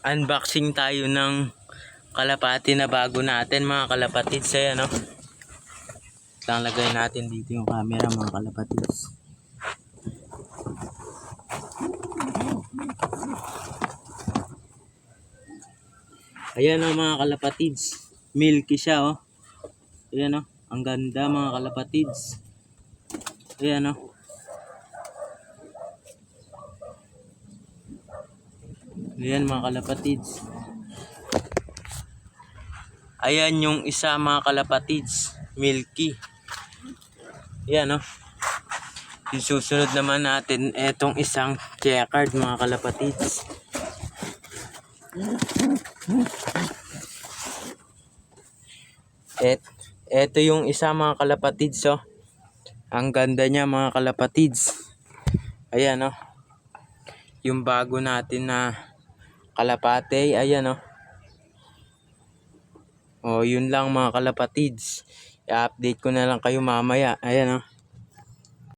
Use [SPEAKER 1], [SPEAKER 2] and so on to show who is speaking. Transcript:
[SPEAKER 1] Unboxing tayo ng kalapati na bago natin mga kalapatids. Ayan, no? Lang lagay natin dito yung camera mga kalapatids. Ayan, oh, mga kalapatids. Milky siya, oh. Ayan, oh. Ang ganda mga kalapatids. Ayan, oh. Ayan mga kalapatids. Ayan yung isa mga kalapatids. Milky. Ayan, oh. Yung susunod naman natin etong isang checkered mga kalapatids. Eto yung isa mga kalapatids, oh. Ang ganda niya mga kalapatids. Ayan, oh. Yung bago natin na kalapate. Ayan, oh. Oh, yun lang mga kalapatids. I-update ko na lang kayo mamaya. Ayan, oh.